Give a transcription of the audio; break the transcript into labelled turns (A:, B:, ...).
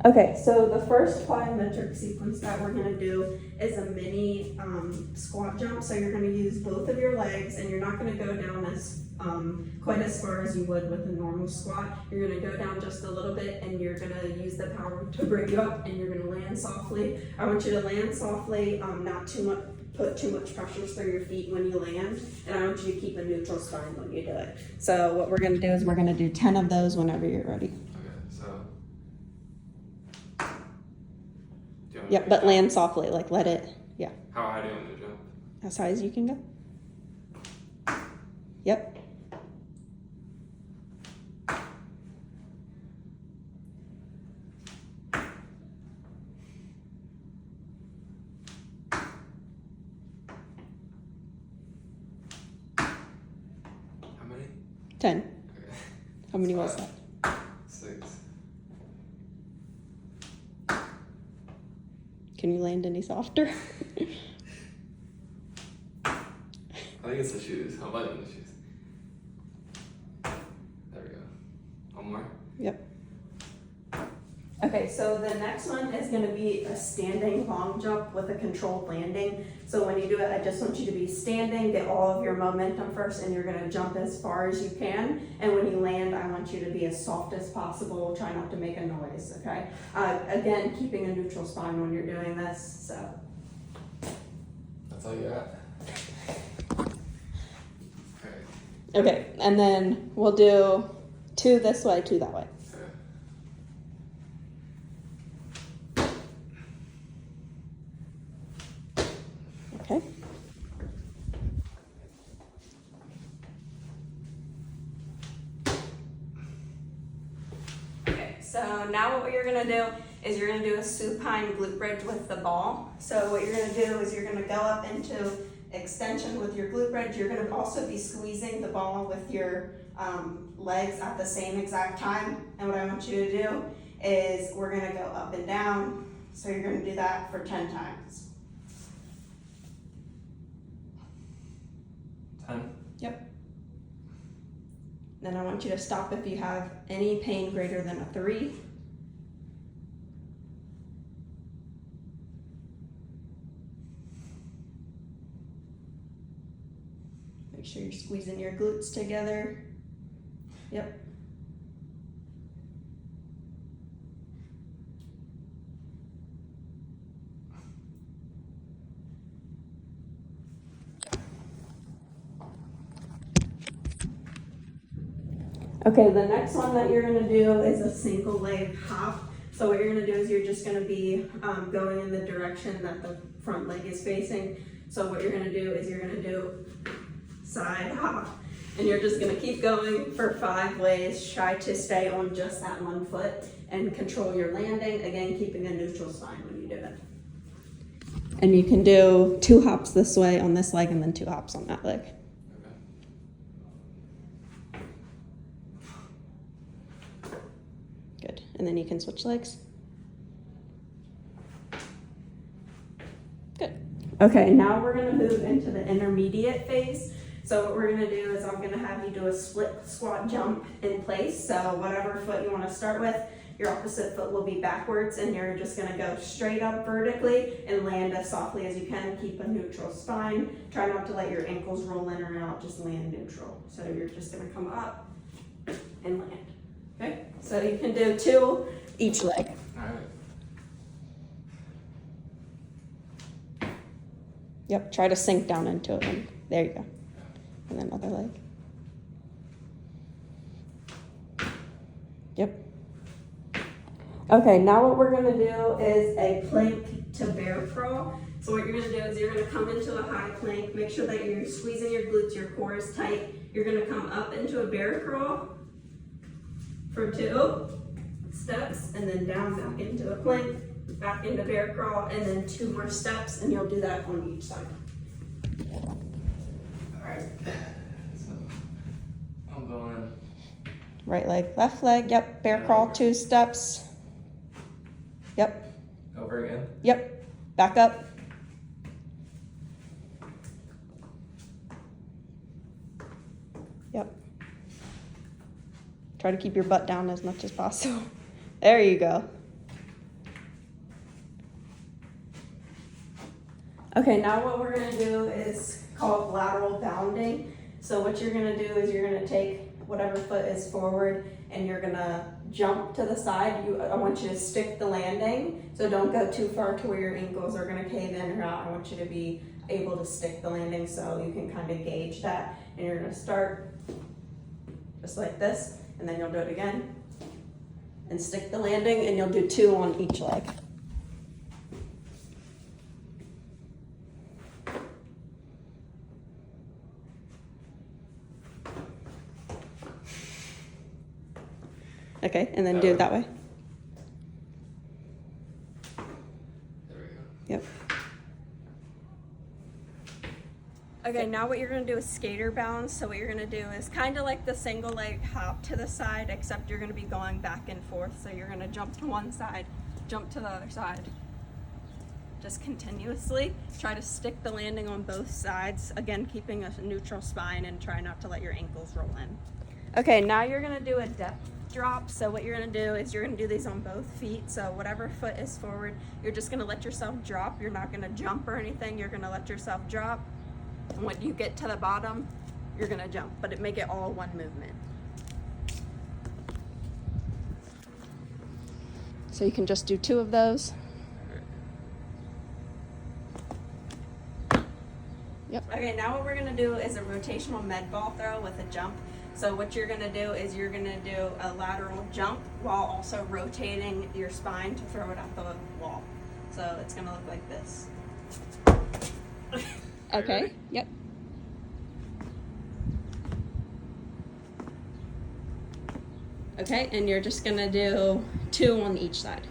A: Okay, so the first plyometric sequence that we're gonna do is a mini squat jump. So you're gonna use both of your legs and you're not gonna go down as quite as far as you would with a normal squat. You're gonna go down just a little bit and you're gonna use the power to bring you up and you're gonna land softly. I want you to land softly, not too much, put too much pressure through your feet when you land, and I want you to keep a neutral spine when you do it. So what we're gonna do is we're gonna do 10 of those whenever you're ready. Yep, but land softly, like let it, yeah.
B: How high do you want me to jump?
A: As high as you can go. Yep.
B: How many?
A: 10.
B: Okay.
A: How many was that?
B: 6.
A: Can you land any softer?
B: I think it's the shoes. I'll button the shoes. There we go. One more?
A: Yep. Okay, so the next one is gonna be a standing long jump with a controlled landing. So when you do it, I just want you to be standing, get all of your momentum first, and you're gonna jump as far as you can. And when you land, I want you to be as soft as possible. Try not to make a noise, okay? Again, keeping a neutral spine when you're doing this, so.
B: That's all you got? Okay.
A: Okay, and then we'll do 2 this way, 2 that way. Okay. Okay, so now what you're gonna do is you're gonna do a supine glute bridge with the ball. So what you're gonna do is you're gonna go up into extension with your glute bridge. You're gonna also be squeezing the ball with your legs at the same exact time. And what I want you to do is we're gonna go up and down. So you're gonna do that for 10 times.
B: 10?
A: Yep. Then I want you to stop if you have any pain greater than a 3. Make sure you're squeezing your glutes together. Yep. Okay, the next one that you're gonna do is a single leg hop. So what you're gonna do is you're just gonna be going in the direction that the front leg is facing. So what you're gonna do is you're gonna do side hop. And you're just gonna keep going for 5 ways. Try to stay on just that one foot and control your landing. Again, keeping a neutral spine when you do it. And you can do 2 hops this way on this leg and then 2 hops on that leg. Good. And then you can switch legs. Good. Okay, now we're gonna move into the intermediate phase. So what we're gonna do is I'm gonna have you do a split squat jump in place. So whatever foot you wanna start with, your opposite foot will be backwards and you're just gonna go straight up vertically and land as softly as you can. Keep a neutral spine. Try not to let your ankles roll in or out, just land neutral. So you're just gonna come up and land. Okay, so you can do 2 each leg.
B: All right.
A: Yep, try to sink down into it. And there you go. And then other leg. Yep. Okay, now what we're gonna do is a plank to bear crawl. So what you're gonna do is you're gonna come into a high plank. Make sure that you're squeezing your glutes, your core is tight. You're gonna come up into a bear crawl for 2 steps and then down back into a plank, back into bear crawl, and then 2 more steps, and you'll do that on each side.
B: All right. So I'm going.
A: Right leg, left leg, yep, bear crawl, 2 steps. Yep,
B: Over again.
A: yep, back up. Yep. Try to keep your butt down as much as possible. There you go. Okay, now what we're gonna do is called lateral bounding. So what you're gonna do is you're gonna take whatever foot is forward and you're gonna jump to the side. I want you to stick the landing, so don't go too far to where your ankles are gonna cave in or out. I want you to be able to stick the landing so you can kind of gauge that. And you're gonna start just like this, and then you'll do it again. And stick the landing, and you'll do 2 on each leg. Okay, and then do it that way.
B: There we go.
A: Yep. Okay, now what you're gonna do is skater bounce. So what you're gonna do is kind of like the single leg hop to the side, except you're gonna be going back and forth. So you're gonna jump to one side, jump to the other side. Just continuously. Try to stick the landing on both sides. Again, keeping a neutral spine and try not to let your ankles roll in. Okay, now you're gonna do a depth drop. So what you're gonna do is you're gonna do these on both feet. So whatever foot is forward, you're just gonna let yourself drop. You're not gonna jump or anything. You're gonna let yourself drop. And when you get to the bottom, you're gonna jump, but make it all one movement. So you can just do 2 of those. Yep. Okay, now what we're gonna do is a rotational med ball throw with a jump. So what you're gonna do is you're gonna do a lateral jump while also rotating your spine to throw it at the wall. So it's gonna look like this. Okay, yep. Okay, and you're just gonna do 2 on each side.